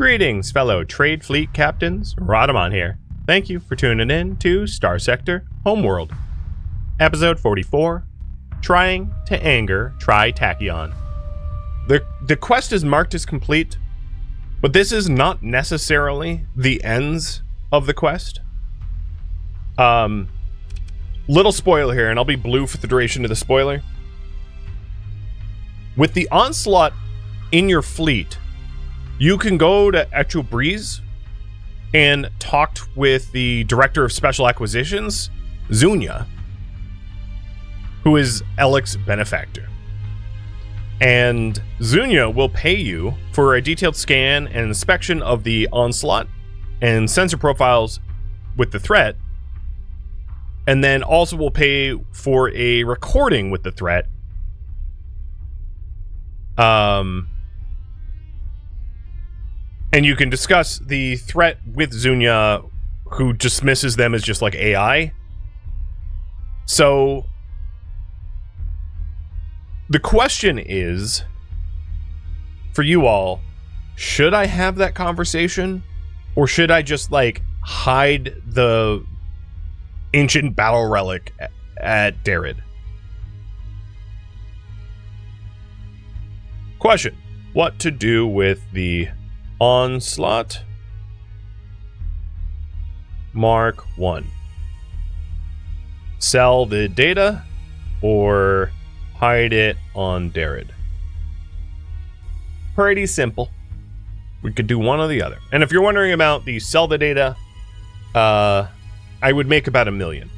Greetings, fellow trade fleet captains. Rodamon here. Thank you for tuning in to Starsector Homeworld. Episode 44, Trying to Anger Tri-Tachyon. The quest is marked as complete, but this is not necessarily the ends of the quest. Little spoiler here, and I'll be blue for the duration of the spoiler. With the onslaught in your fleet, you can go to Echo Breeze and talk with the director of special acquisitions, Zunya, who is Alec's benefactor. And Zunya will pay you for a detailed scan and inspection of the onslaught and sensor profiles with the threat, and then also will pay for a recording with the threat. And you can discuss the threat with Zunya, who dismisses them as just like AI. So the question is, for you all, should I have that conversation? Or should I just like hide the ancient battle relic at Darid? Question: what to do with the onslaught? Mark 1. Sell the data or hide it on Darid? Pretty simple. We could do one or the other. And if you're wondering about the sell the data, I would make about $1 million.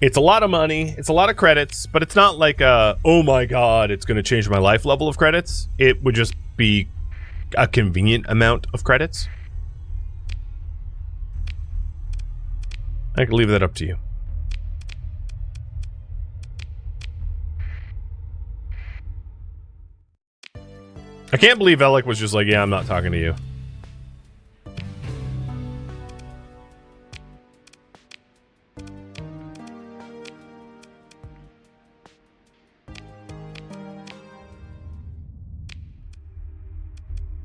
It's a lot of money, it's a lot of credits, but it's not like oh my god, it's going to change my life level of credits. It would just be a convenient amount of credits. I can leave that up to you. I can't believe Alec was just like, yeah, I'm not talking to you.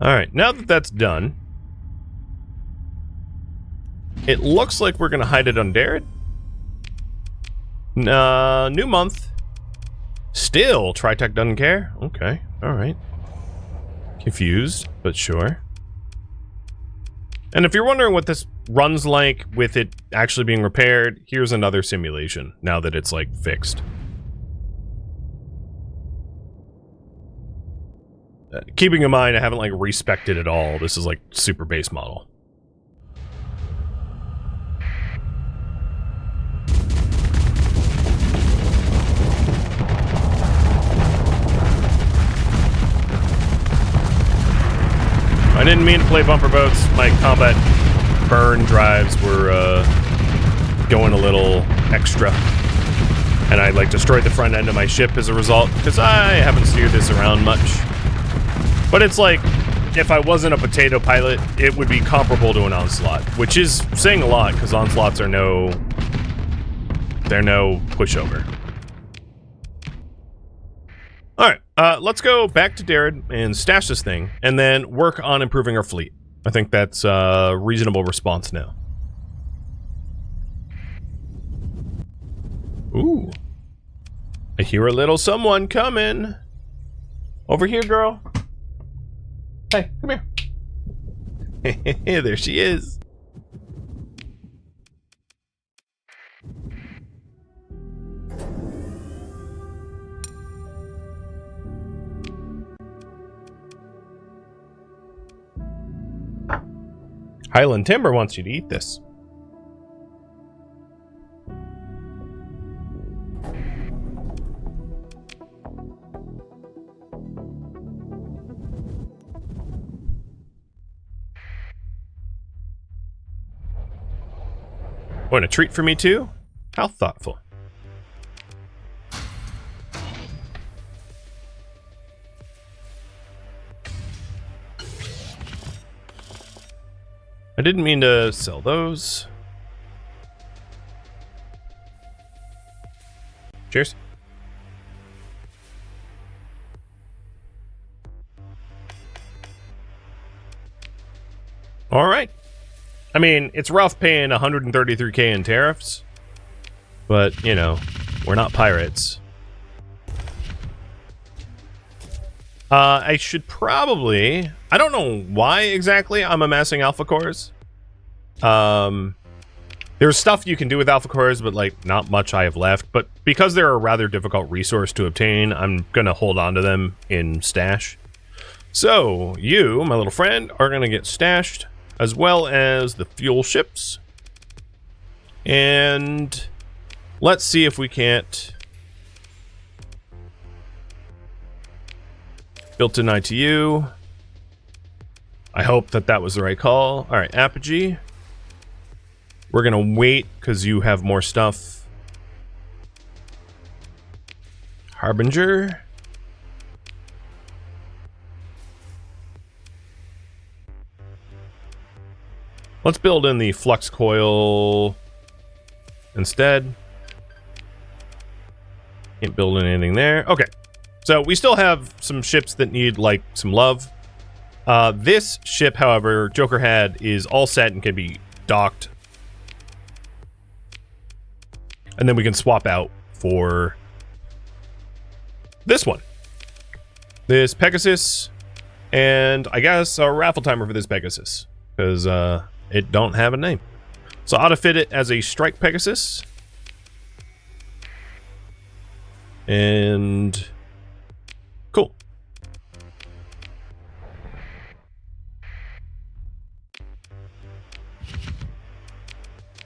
Alright, now that that's done, it looks like we're going to hide it on Darid. New month. Still, Tri-Tech doesn't care? Okay, alright. Confused, but sure. And if you're wondering what this runs like with it actually being repaired, here's another simulation, now that it's, like, fixed. Keeping in mind, I haven't, like, respected at all. This is, like, super base model. I didn't mean to play bumper boats. My combat burn drives were, going a little extra. And I, like, destroyed the front end of my ship as a result, because I haven't steered this around much. But it's like, if I wasn't a potato pilot, it would be comparable to an onslaught, which is saying a lot, because onslaughts are they're no pushover. Alright, let's go back to Darid and stash this thing, and then work on improving our fleet. I think that's a reasonable response now. Ooh. I hear a little someone coming. Over here, girl. Hey, come here. There she is. Highland Timber wants you to eat this. What, a treat for me too? How thoughtful. I didn't mean to sell those. Cheers. All right. I mean, it's rough paying 133k in tariffs, but, you know, we're not pirates. I should probably... I don't know why exactly I'm amassing alpha cores. There's stuff you can do with alpha cores, but, like, not much I have left. But because they're a rather difficult resource to obtain, I'm going to hold on to them in stash. So, you, my little friend, are going to get stashed, as well as the fuel ships. And let's see if we can't... Built-in ITU. I hope that that was the right call. All right, Apogee. We're going to wait because you have more stuff. Harbinger. Let's build in the flux coil instead. Can't build in anything there. Okay. So we still have some ships that need, like, some love. This ship, however, Joker had, is all set and can be docked. And then we can swap out for this one. This Pegasus. And I guess a raffle timer for this Pegasus. Because it don't have a name. So I'll fit it as a strike Pegasus. And... cool.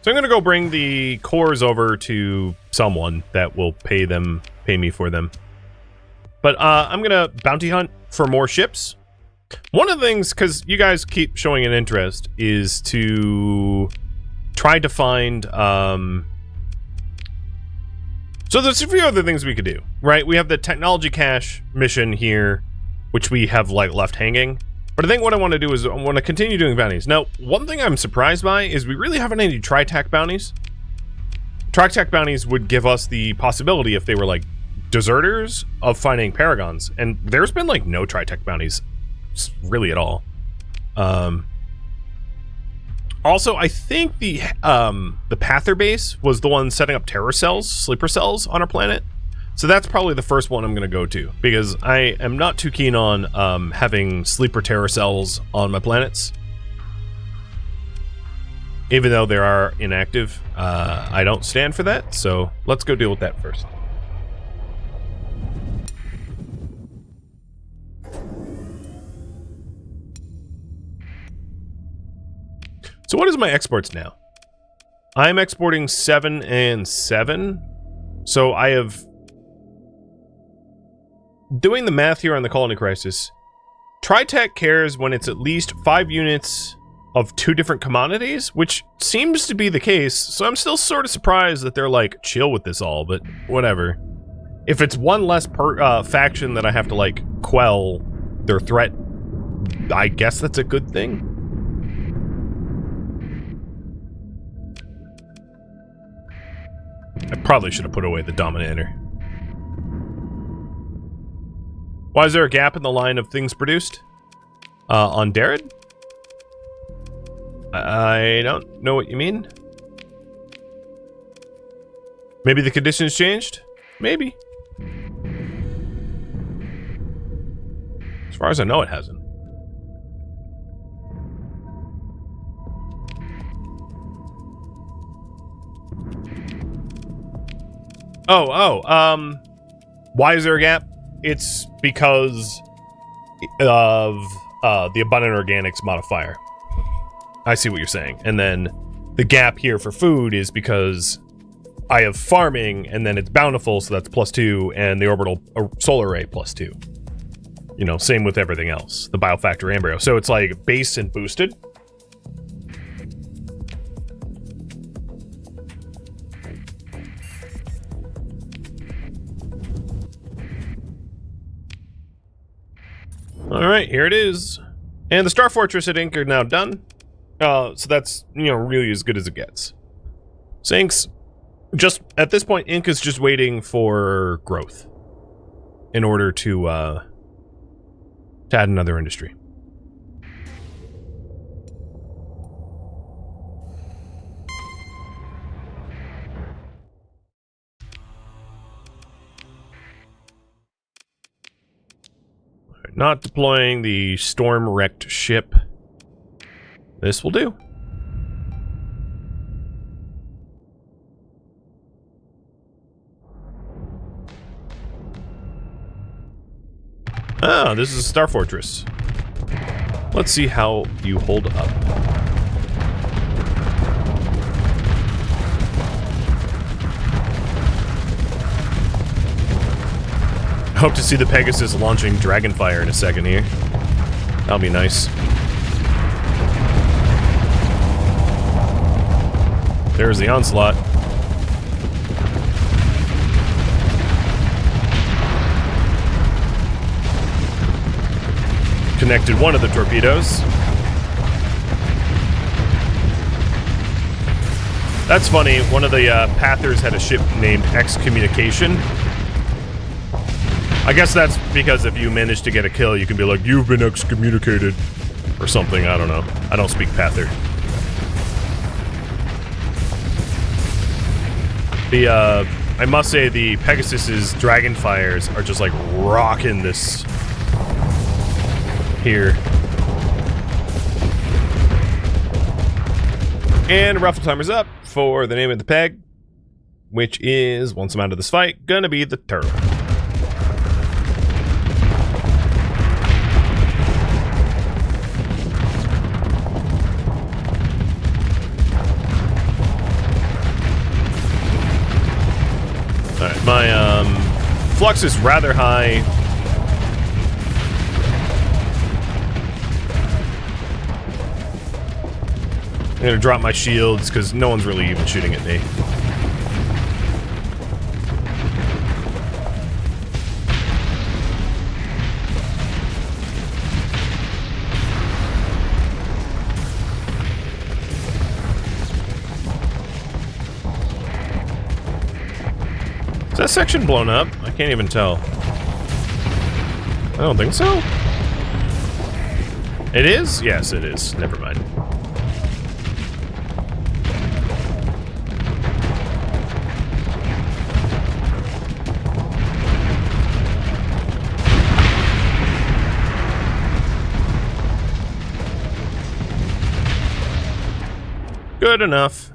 So I'm going to go bring the cores over to someone that will pay me for them. But I'm going to bounty hunt for more ships. One of the things, because you guys keep showing an interest, is to try to find... So there's a few other things we could do, right? We have the technology cache mission here, which we have, like, left hanging. But I think what I want to do is I want to continue doing bounties. Now, one thing I'm surprised by is we really haven't any Tri-Tach bounties. Tri-Tach bounties would give us the possibility, if they were, like, deserters, of finding paragons. And there's been, like, no Tri-Tach bounties really at all. Also, I think the Pather base was the one setting up terror cells, sleeper cells on our planet. So that's probably the first one I'm going to go to, because I am not too keen on having sleeper terror cells on my planets. Even though they are inactive, I don't stand for that, so let's go deal with that first. So what is my exports now? I'm exporting 7 and 7. So I have... Doing the math here on the Colony Crisis, Tri-Tach cares when it's at least 5 units of 2 different commodities, which seems to be the case. So I'm still sort of surprised that they're, like, chill with this all, but whatever. If it's one less faction that I have to, like, quell their threat, I guess that's a good thing. I probably should have put away the Dominator. Why is there a gap in the line of things produced? On Darad? I don't know what you mean. Maybe the conditions changed? Maybe. As far as I know, it hasn't. Why is there a gap? It's because of the abundant organics modifier. I see what you're saying. And then the gap here for food is because I have farming, and then it's bountiful, so that's +2, and the orbital solar array +2. You know, same with everything else. The biofactor embryo. So it's like base and boosted. Alright, here it is. And the Star Fortress at Ink are now done. So that's, you know, really as good as it gets. Sinks, just, at this point, Ink is just waiting for growth in order to add another industry. Alright, not deploying the storm-wrecked ship. This will do. Ah, this is a Star Fortress. Let's see how you hold up. Hope to see the Pegasus launching Dragonfire in a second here. That'll be nice. There's the onslaught. Connected one of the torpedoes. That's funny. One of the Pathers had a ship named Excommunication. I guess that's because if you manage to get a kill, you can be like, you've been excommunicated. Or something, I don't know. I don't speak Pather. I must say the Pegasus's Dragonfires are just like rocking this here. And raffle timer's up for the name of the peg, which is, once I'm out of this fight, gonna be the turtle. Alright, my flux is rather high. I'm gonna drop my shields because no one's really even shooting at me. Is that section blown up? I can't even tell. I don't think so. It is? Yes, it is. Never mind. Good enough.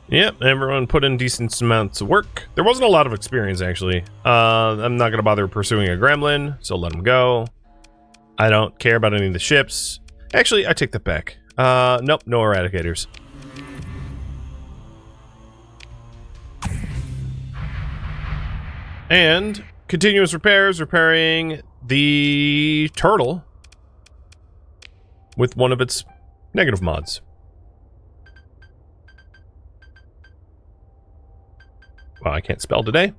Yep, everyone put in decent amounts of work. There wasn't a lot of experience, actually. I'm not going to bother pursuing a gremlin, so let him go. I don't care about any of the ships. Actually, I take that back. Nope, no eradicators. And continuous repairs, repairing the turtle with one of its negative mods. Wow, I can't spell today.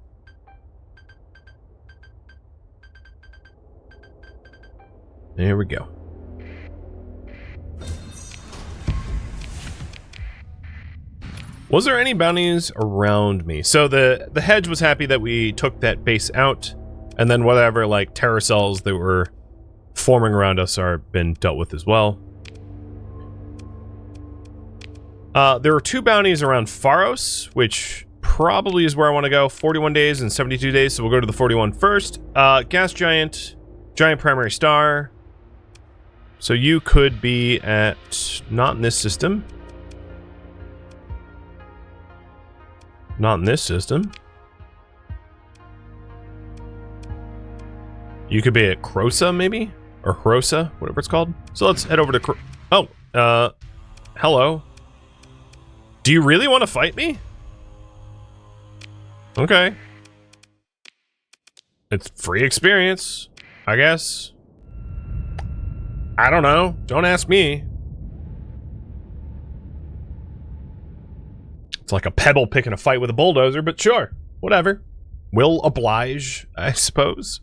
There we go. Was there any bounties around me? So the hedge was happy that we took that base out, and then whatever like terror cells that were forming around us are been dealt with as well. There are 2 bounties around Pharos, which probably is where I want to go. 41 days and 72 days, so we'll go to the 41 first. Gas giant, giant primary star. So you could be at, not in this system. Not in this system. You could be at Crosa, maybe? Or Hrosa, whatever it's called. So let's head over to hello. Do you really want to fight me? Okay. It's free experience, I guess. I don't know. Don't ask me. It's like a pebble picking a fight with a bulldozer, but sure. Whatever. Will oblige, I suppose.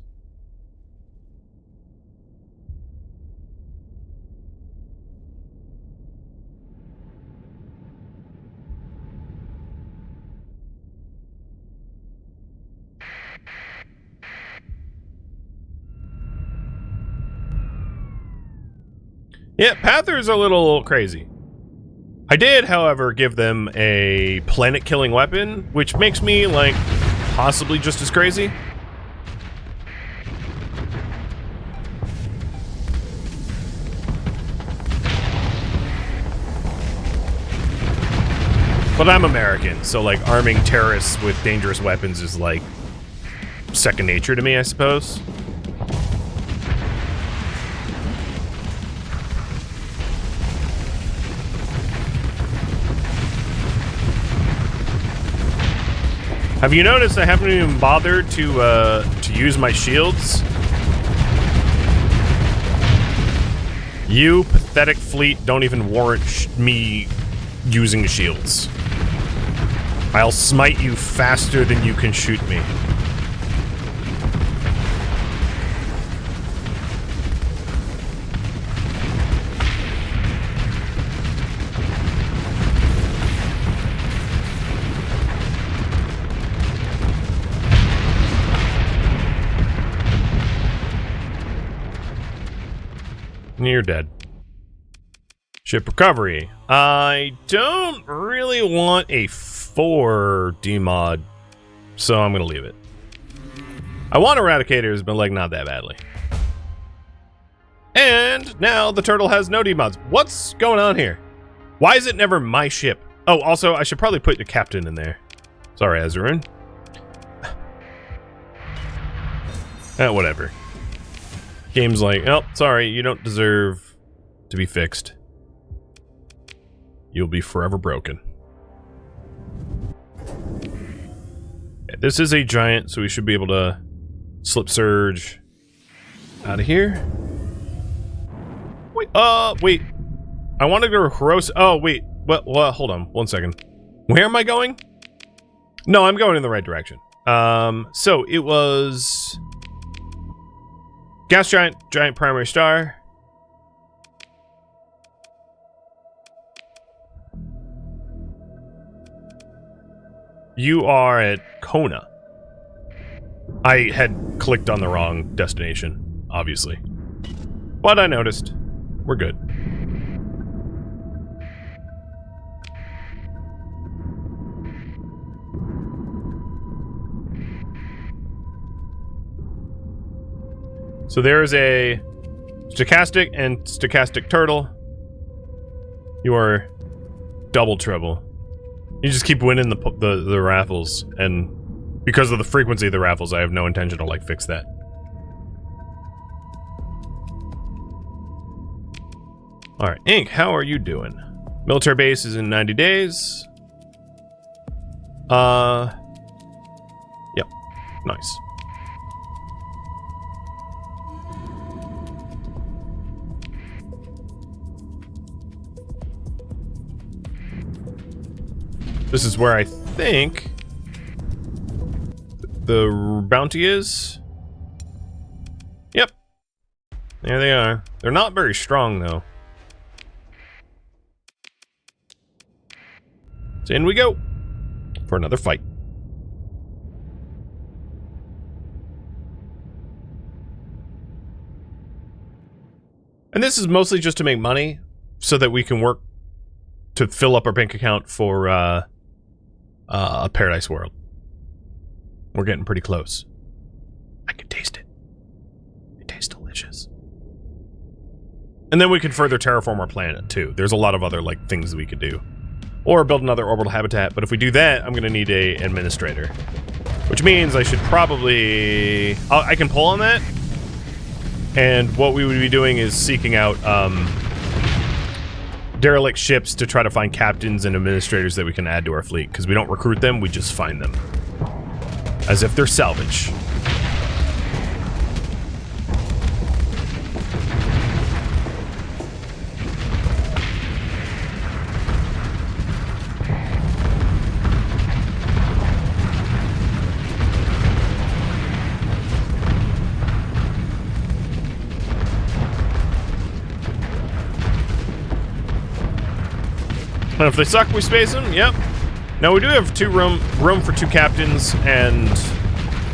Yeah, Pather's a little crazy. I did, however, give them a planet-killing weapon, which makes me, like, possibly just as crazy. But I'm American, so like arming terrorists with dangerous weapons is like second nature to me, I suppose. Have you noticed I haven't even bothered to use my shields? You pathetic fleet don't even warrant me using shields. I'll smite you faster than you can shoot me. You're dead. Ship recovery. I don't really want a 4 demod, so I'm gonna leave it. I want eradicators, but like not that badly. And now the turtle has no demods. What's going on here? Why is it never my ship? Oh, also I should probably put the captain in there. Sorry, Azurun. Whatever. Game's like, oh, sorry, you don't deserve to be fixed. You'll be forever broken. Okay, this is a giant, so we should be able to slip surge out of here. Wait, wait. I want to go to Hirosa. Oh, wait. Well, hold on. 1 second. Where am I going? No, I'm going in the right direction. So it was... Gas giant, giant primary star. You are at Kona. I had clicked on the wrong destination, obviously. But I noticed. We're good. So there's a stochastic and stochastic turtle. You are double trouble. You just keep winning the raffles, and because of the frequency of the raffles, I have no intention to like fix that. All right, Ink, how are you doing? Military base is in 90 days. Yep, nice. This is where I think the bounty is. Yep. There they are. They're not very strong, though. So in we go for another fight. And this is mostly just to make money so that we can work to fill up our bank account for a paradise world. We're getting pretty close. I can taste it. It tastes delicious. And then we can further terraform our planet too. There's a lot of other like things that we could do. Or build another orbital habitat, but if we do that, I'm gonna need a administrator. Which means I should probably... I can pull on that. And what we would be doing is seeking out derelict ships to try to find captains and administrators that we can add to our fleet, because we don't recruit them, we just find them. As if they're salvage. And if they suck, we space them. Yep. Now we do have room for 2 captains, and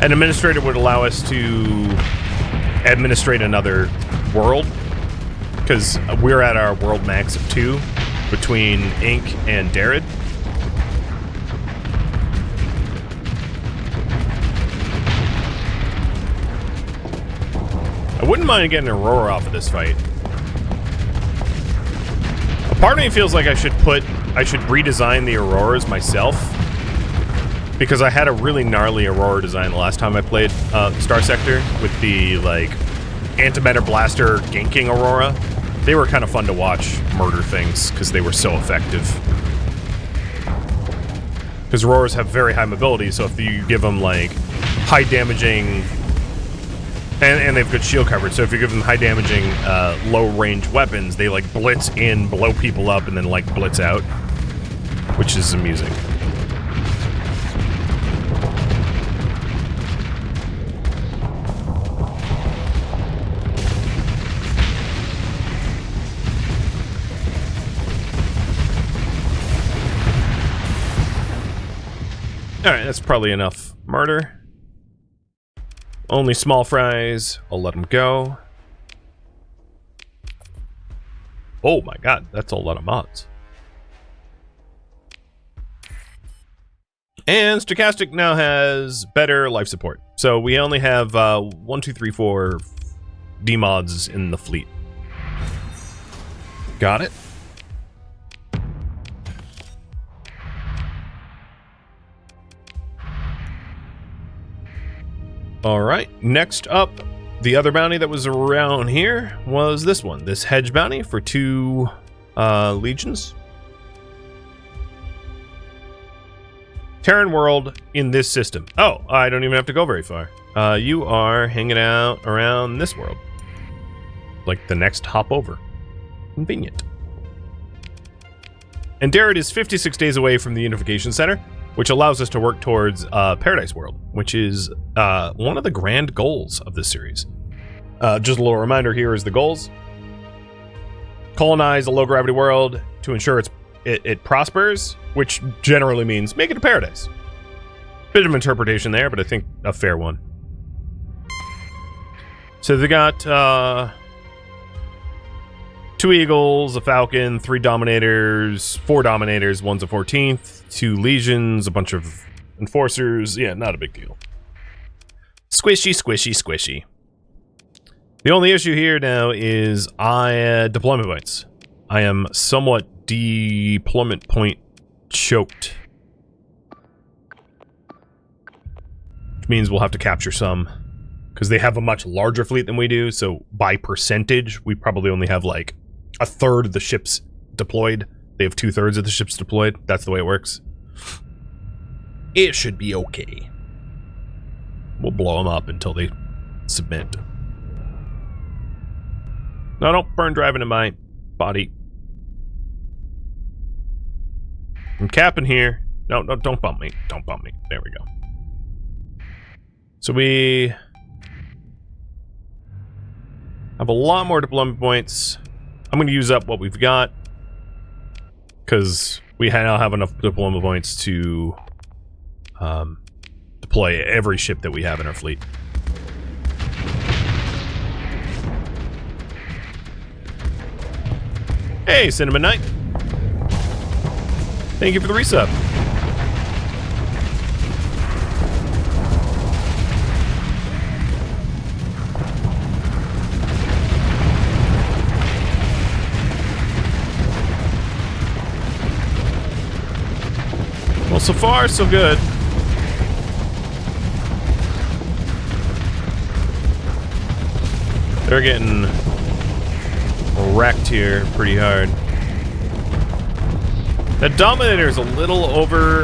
an administrator would allow us to administrate another world, because we're at our world max of 2 between Ink and Darid. I wouldn't mind getting Aurora off of this fight. A part of me feels like I should put I should redesign the Auroras myself, because I had a really gnarly Aurora design the last time I played Starsector with the, like, antimatter blaster ganking Aurora. They were kind of fun to watch murder things, because they were so effective. Because Auroras have very high mobility, so if you give them, like, high damaging... And they have good shield coverage, so if you give them high damaging, low range weapons, they, like, blitz in, blow people up, and then, like, blitz out. Which is amusing. Alright, that's probably enough murder. Only small fries. I'll let them go. Oh my god, that's a lot of mods. And Stochastic now has better life support. So we only have 1, 2, 3, 4 D-mods in the fleet. Got it. Alright, next up, the other bounty that was around here was this one. This hedge bounty for 2 legions. Terran world in this system. Oh, I don't even have to go very far. You are hanging out around this world. Like the next hop over. Convenient. And Darrett is 56 days away from the Unification Center, which allows us to work towards Paradise World, which is one of the grand goals of this series. Just a little reminder here is the goals. Colonize a low-gravity world to ensure it prospers, which generally means make it a paradise. Bit of interpretation there, but I think a fair one. So they got 2 eagles, a falcon, 3 dominators, 4 dominators, one's a 14th, 2 legions, a bunch of enforcers. Yeah, not a big deal. Squishy, squishy, squishy. The only issue here now is deployment points. I am somewhat deployment point choked. Which means we'll have to capture some. Because they have a much larger fleet than we do, so by percentage, we probably only have like 1/3 of the ships deployed. They have 2/3 of the ships deployed. That's the way it works. It should be okay. We'll blow them up until they submit. No, don't burn driving in my body. I'm capping here. No, don't bump me. Don't bump me. There we go. So we have a lot more deployment points. I'm going to use up what we've got, because we now have enough deployment points to deploy every ship that we have in our fleet. Hey, Cinnamon Knight. Thank you for the resub. Well, so far, so good. They're getting wrecked here pretty hard. That Dominator is a little over,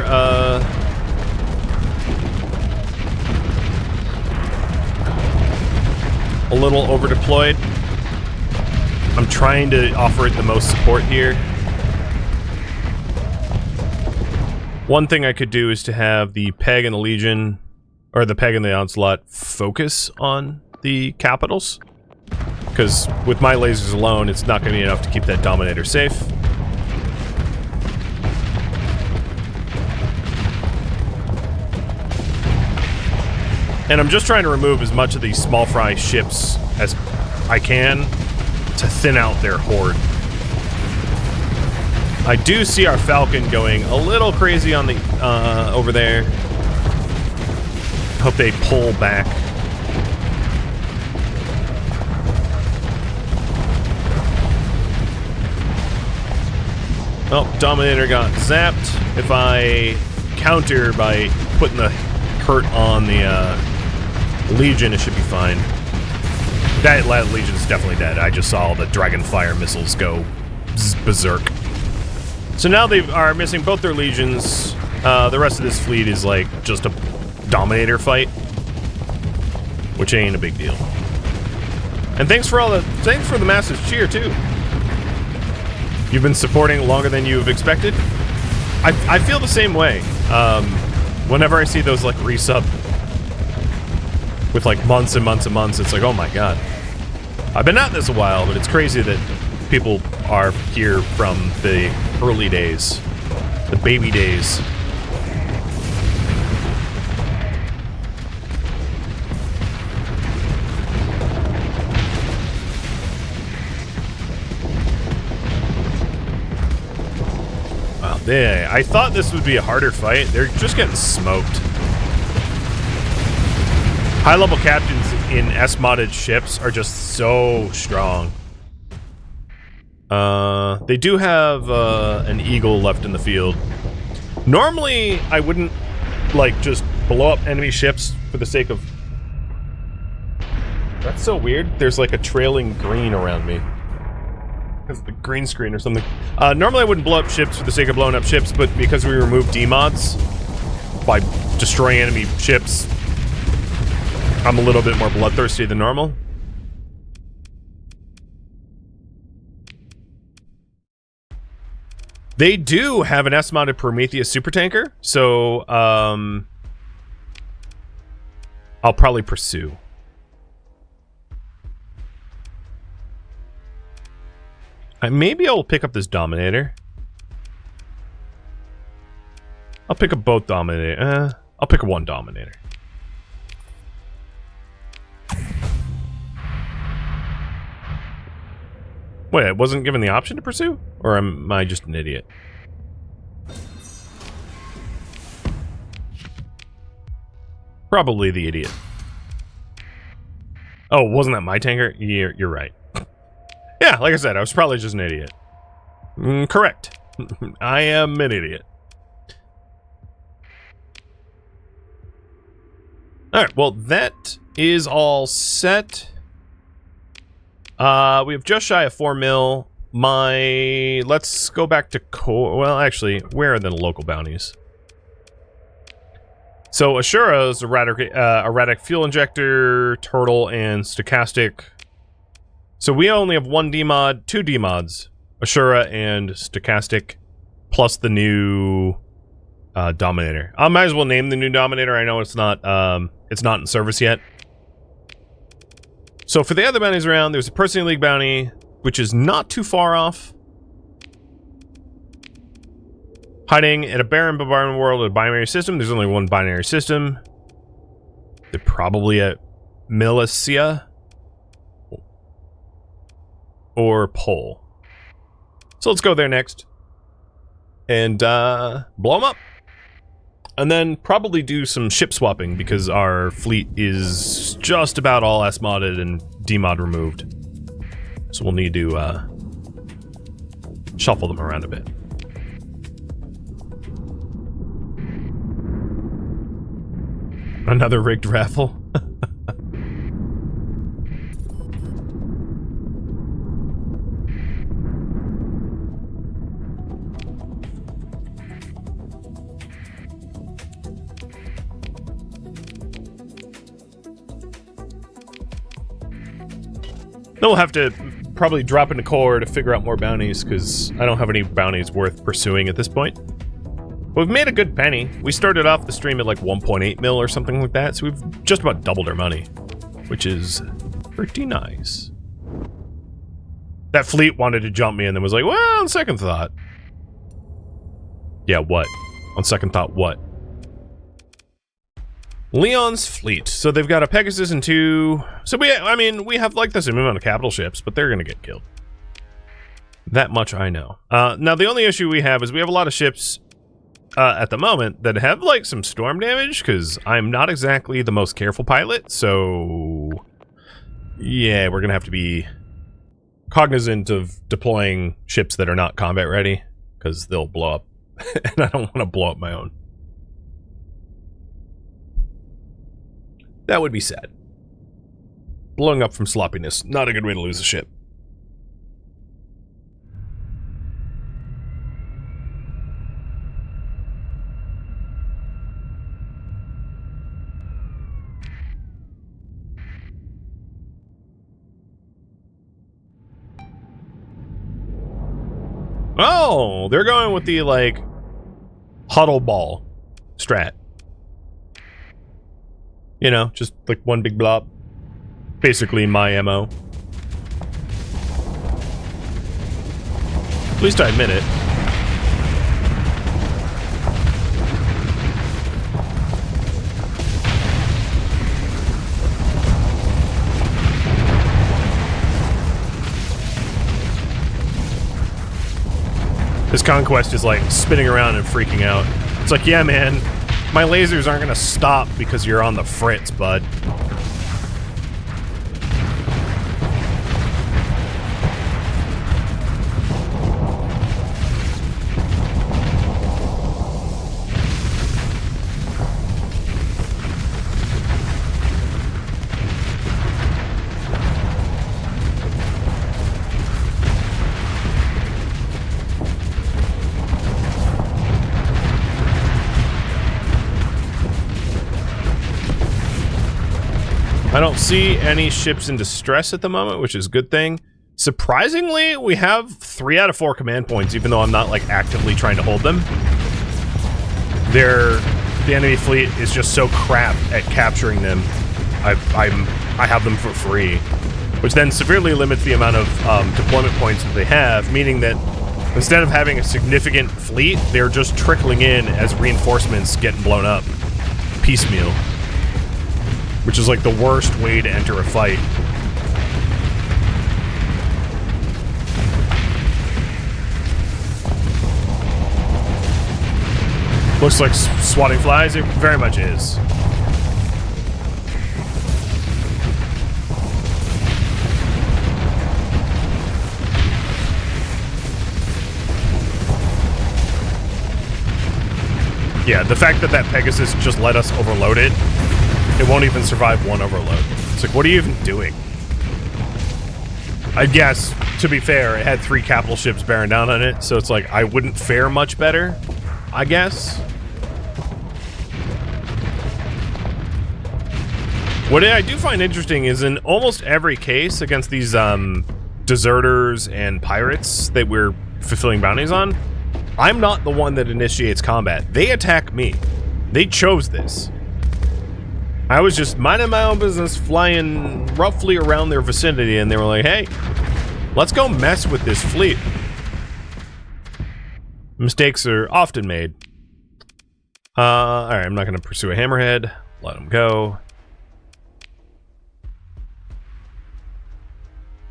deployed. I'm trying to offer it the most support here. One thing I could do is to have the Peg and the Legion, or the Peg and the Onslaught, focus on the capitals. Because with my lasers alone, it's not going to be enough to keep that Dominator safe. And I'm just trying to remove as much of these small fry ships as I can to thin out their horde. I do see our Falcon going a little crazy on the over there. Hope they pull back. Oh, Dominator got zapped. If I counter by putting the hurt on the Legion, it should be fine. That Legion's definitely dead. I just saw the Dragonfire missiles go berserk. So now they are missing both their Legions. The rest of this fleet is like just a Dominator fight, which ain't a big deal. And thanks for the massive cheer too. You've been supporting longer than you've expected. I feel the same way. Whenever I see those like resub with like months and months and months, it's like, oh my god. I've been at this a while, but it's crazy that people are here from the early days, the baby days. Wow, I thought this would be a harder fight. They're just getting smoked. High-level captains in S-modded ships are just so strong. They do have an eagle left in the field. Normally, I wouldn't, like, just blow up enemy ships for the sake of... That's so weird. There's, like, a trailing green around me. Because of the green screen or something. Normally, I wouldn't blow up ships for the sake of blowing up ships, but because we removed demods by destroying enemy ships, I'm a little bit more bloodthirsty than normal. They do have an S-modded Prometheus supertanker, so I'll probably pursue. Maybe I'll pick up this Dominator. I'll pick up both Dominator. I'll pick one Dominator. Wait, I wasn't given the option to pursue? Or am I just an idiot? Probably the idiot. Oh, wasn't that my tanker? You're right. Yeah, like I said, I was probably just an idiot. Correct. I am an idiot. Alright, well, that is all set. We have just shy of 4 mil. Let's go back to well, actually, where are the local bounties? So Ashura's erratic fuel injector, turtle, and stochastic. So we only have one demod, 2 demods, Ashura and stochastic, plus the new Dominator. I might as well name the new Dominator. I know it's not in service yet. So for the other bounties around, there's a Personal League bounty, which is not too far off. Hiding at a barren bombardment world with a binary system. There's only one binary system. They're probably at Milicia or Pole. So let's go there next. And blow them up. And then probably do some ship swapping because our fleet is just about all S-modded and D-mod removed. So we'll need to shuffle them around a bit. Another rigged raffle. Then we'll have to probably drop into core to figure out more bounties, because I don't have any bounties worth pursuing at this point. But we've made a good penny. We started off the stream at like 1.8 mil or something like that, so we've just about doubled our money, which is pretty nice. That fleet wanted to jump me and then was like, well, on second thought. Yeah, what? On second thought, what? Leon's fleet. So they've got a Pegasus and 2. So we have like the same amount of capital ships, but they're gonna get killed. That much I know. Now the only issue we have is we have a lot of ships at the moment that have like some storm damage, because I'm not exactly the most careful pilot. So yeah, we're gonna have to be cognizant of deploying ships that are not combat ready, because they'll blow up, and I don't want to blow up my own. That would be sad. Blowing up from sloppiness, not a good way to lose a ship. Oh, they're going with the, like, huddle ball strat. You know, just like one big blob. Basically my MO. At least I admit it. This conquest is like spinning around and freaking out. It's like, yeah, man, my lasers aren't gonna stop because you're on the fritz, bud. I don't see any ships in distress at the moment, which is a good thing. Surprisingly, we have 3 out of 4 command points, even though I'm not like actively trying to hold them. The enemy fleet is just so crap at capturing them. I have them for free, which then severely limits the amount of deployment points that they have, meaning that instead of having a significant fleet, they're just trickling in as reinforcements getting blown up piecemeal. Which is like the worst way to enter a fight. Looks like swatting flies. It very much is. Yeah, the fact that that Pegasus just let us overload it. It won't even survive one overload. It's like, what are you even doing? I guess, to be fair, it had 3 capital ships bearing down on it, so it's like, I wouldn't fare much better, I guess. What I do find interesting is in almost every case against these deserters and pirates that we're fulfilling bounties on, I'm not the one that initiates combat. They attack me. They chose this. I was just minding my own business, flying roughly around their vicinity, and they were like, hey, let's go mess with this fleet. Mistakes are often made. Alright, I'm not going to pursue a hammerhead. Let him go.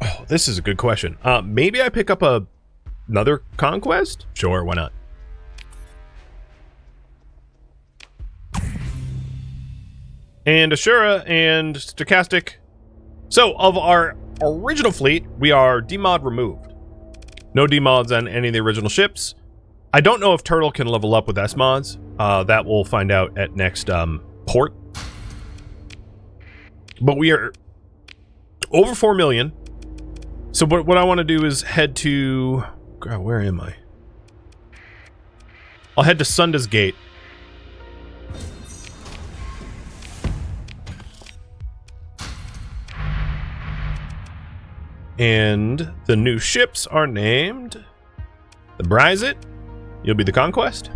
Oh, this is a good question. Maybe I pick up another conquest? Sure, why not? And Ashura and Stochastic. So, of our original fleet, we are demod removed. No demods on any of the original ships. I don't know if Turtle can level up with S-mods. That we'll find out at next port. But we are over 4 million. So what I want to do is head to... God, where am I? I'll head to Sunda's Gate. And the new ships are named the Brizet. You'll be the Conquest.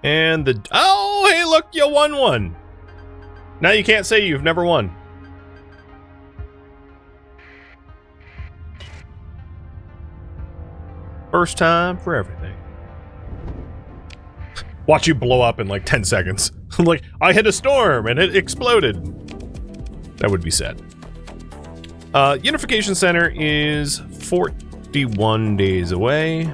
And the... Oh, hey, look, you won one. Now you can't say you've never won. First time for everything. Watch you blow up in like 10 seconds. Like, I hit a storm and it exploded. That would be sad. Unification Center is 41 days away.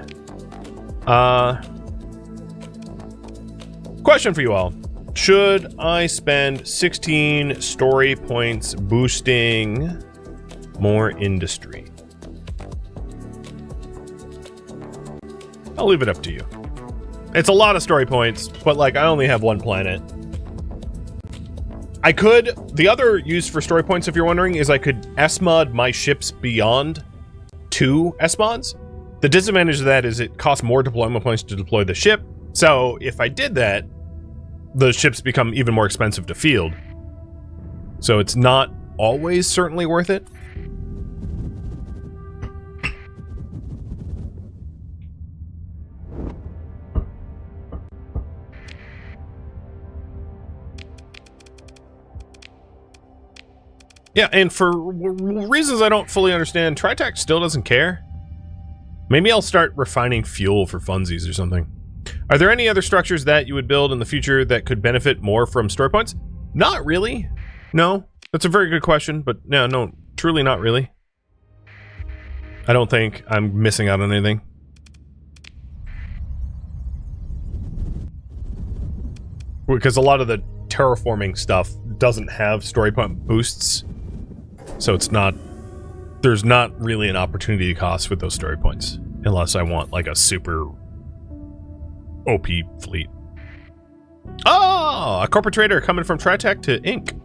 Question for you all. Should I spend 16 story points boosting more industry? I'll leave it up to you. It's a lot of story points, but like I only have one planet. I could, the other use for story points, if you're wondering, is I could S-mod my ships beyond 2 S-mods. The disadvantage of that is it costs more deployment points to deploy the ship. So if I did that, the ships become even more expensive to field. So it's not always certainly worth it. Yeah, and for reasons I don't fully understand, Tri-Tach still doesn't care. Maybe I'll start refining fuel for funsies or something. Are there any other structures that you would build in the future that could benefit more from story points? Not really. No. That's a very good question, but no, truly not really. I don't think I'm missing out on anything. Because a lot of the terraforming stuff doesn't have story point boosts. So it's not, there's not really an opportunity cost with those story points. Unless I want like a super OP fleet. Oh, a corporate trader coming from Tri-Tach to Inc.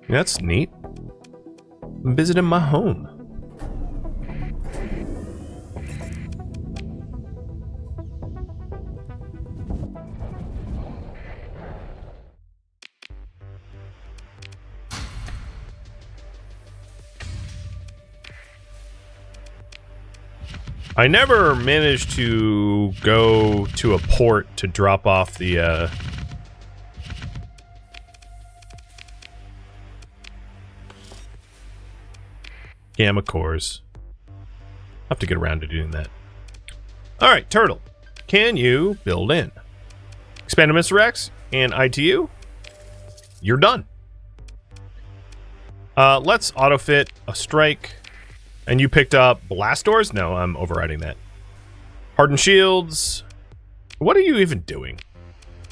That's neat. I'm visiting my home. I never managed to go to a port to drop off the, gamma cores. I'll have to get around to doing that. Alright, Turtle. Can you build in? Expanded Mr. Rex and ITU? You're done. Let's autofit a strike. And you picked up blast doors? No, I'm overriding that. Hardened shields. What are you even doing?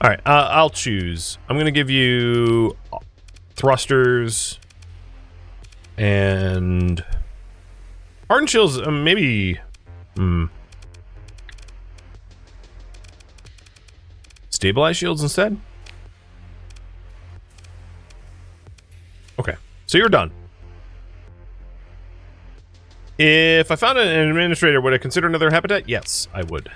All right, I'll choose. I'm going to give you thrusters and hardened shields. Maybe stabilized shields instead. Okay, so you're done. If I found an administrator, would I consider another habitat? Yes, I would.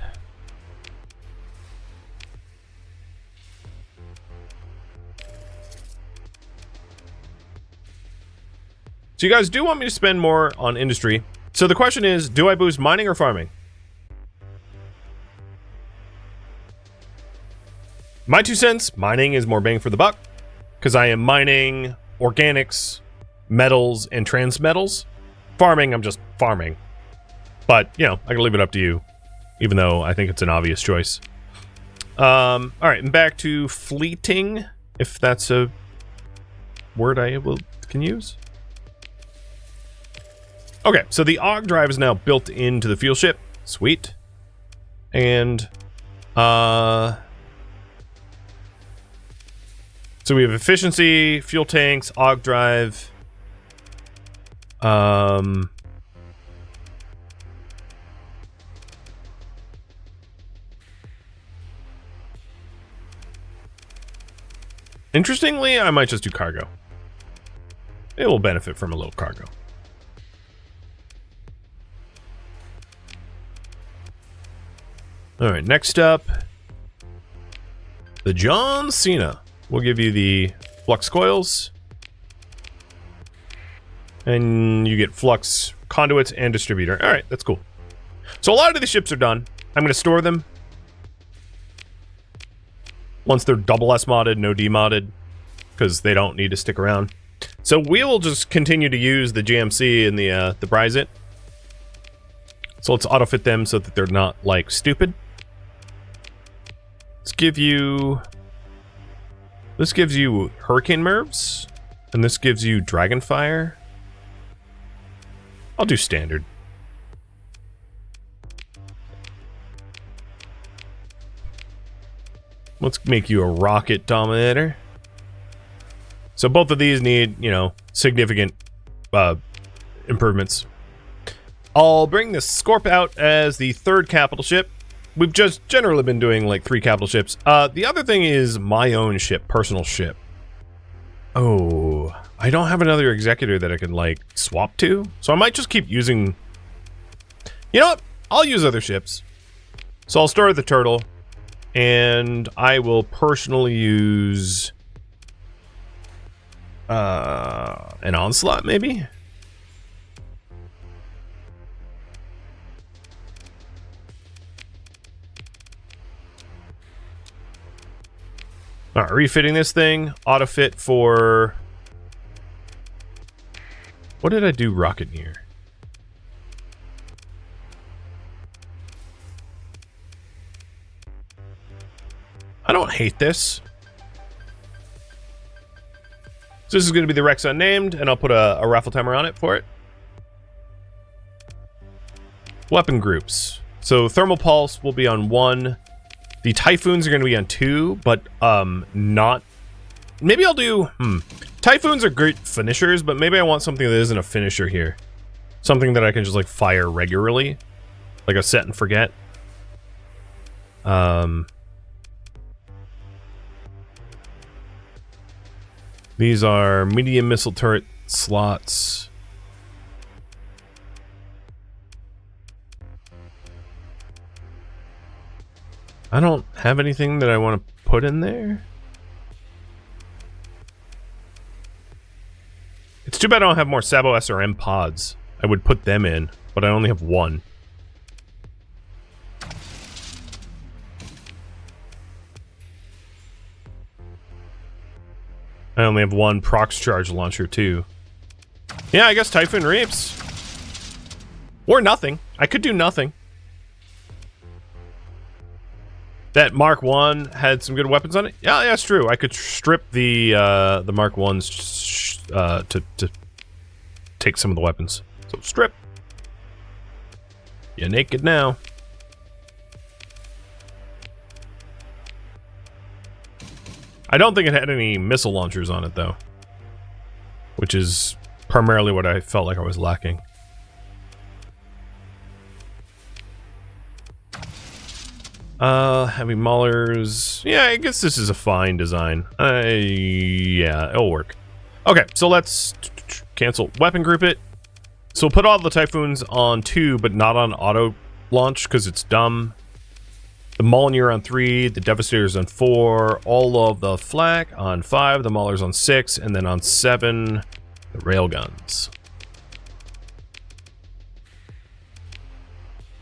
So you guys do want me to spend more on industry. So the question is, do I boost mining or farming? My 2 cents, mining is more bang for the buck, because I am mining organics, metals, and transmetals. Farming, I'm just farming. But, you know, I can leave it up to you, even though I think it's an obvious choice. Alright, and back to fleeting, if that's a word I can use. Okay, so the AUG drive is now built into the fuel ship. Sweet. And, so we have efficiency, fuel tanks, AUG drive. Interestingly, I might just do cargo. It will benefit from a little cargo. All right, next up, the John Cena. We'll give you the flux coils. And you get flux conduits and distributor. All right, that's cool. So a lot of the ships are done. I'm going to store them. Once they're double S modded, no D modded, because they don't need to stick around. So we will just continue to use the GMC and the Bryzit. So let's autofit them so that they're not like stupid. Let's give you. This gives you Hurricane Mervs, and this gives you Dragonfire. I'll do standard. Let's make you a rocket dominator. So both of these need, you know, significant improvements. I'll bring the Scorp out as the 3rd capital ship. we've just generally been doing like 3 capital ships. The other thing is my own ship, personal ship. Oh, I don't have another executor that I can like swap to, so I might just keep using. You know what? I'll use other ships. So I'll start with the turtle, and I will personally use an onslaught, maybe. All right, refitting this thing. Auto fit for... What did I do Rocketeer? I don't hate this. So this is going to be the Rex Unnamed, and I'll put a raffle timer on it for it. Weapon groups. So Thermal Pulse will be on 1. The Typhoons are going to be on 2, but not... Maybe I'll do... Typhoons are great finishers, but maybe I want something that isn't a finisher here. Something that I can just like fire regularly. Like a set and forget. These are medium missile turret slots. I don't have anything that I want to put in there. It's too bad I don't have more Sabo SRM pods. I would put them in, but I only have 1. I only have 1 prox charge launcher too. Yeah, I guess Typhoon Reaps. Or nothing. I could do nothing. That Mark 1 had some good weapons on it. Yeah, that's true. I could strip the Mark 1s to take some of the weapons. So strip. You're naked now. I don't think it had any missile launchers on it though, which is primarily what I felt like I was lacking. Heavy maulers. Yeah, I guess this is a fine design. Yeah, it'll work. Okay, so let's cancel weapon group it. So we'll put all the Typhoons on 2, but not on auto launch because it's dumb. The Molineer on 3, the Devastators on 4, all of the flak on 5, the Maulers on 6, and then on 7, the railguns.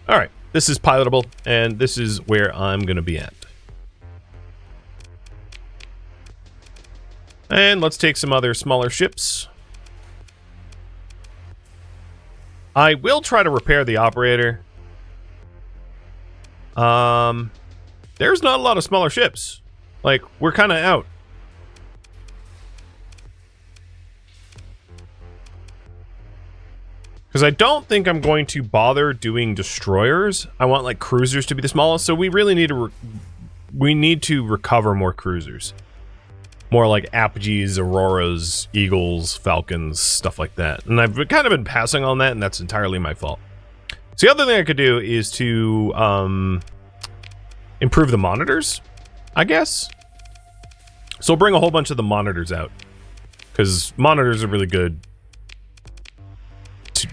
Alright, this is pilotable, and this is where I'm going to be at. And let's take some other smaller ships. I will try to repair the operator. There's not a lot of smaller ships. Like, we're kind of out. Because I don't think I'm going to bother doing destroyers. I want, like, cruisers to be the smallest, so we really need to recover more cruisers. More like Apogees, Auroras, Eagles, Falcons, stuff like that. And I've kind of been passing on that, and that's entirely my fault. So the other thing I could do is to improve the monitors, I guess. So bring a whole bunch of the monitors out, because monitors are really good.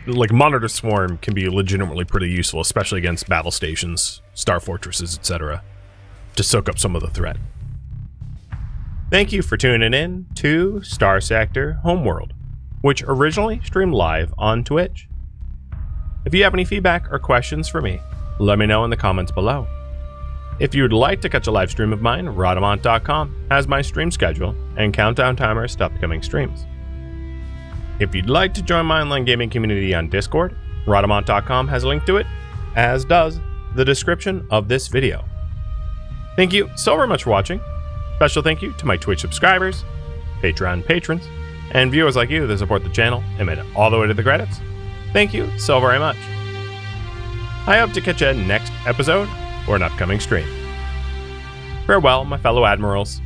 Like, monitor swarm can be legitimately pretty useful, especially against battle stations, star fortresses, etc., to soak up some of the threat. Thank you for tuning in to Starsector Homeworld, which originally streamed live on Twitch. If you have any feedback or questions for me, let me know in the comments below. If you would like to catch a live stream of mine, Rhodamont.com has my stream schedule and countdown timers to upcoming streams. If you'd like to join my online gaming community on Discord, Rhodamont.com has a link to it, as does the description of this video. Thank you so very much for watching. Special thank you to my Twitch subscribers, Patreon patrons, and viewers like you that support the channel and made it all the way to the credits. Thank you so very much. I hope to catch you next episode or an upcoming stream. Farewell, my fellow admirals.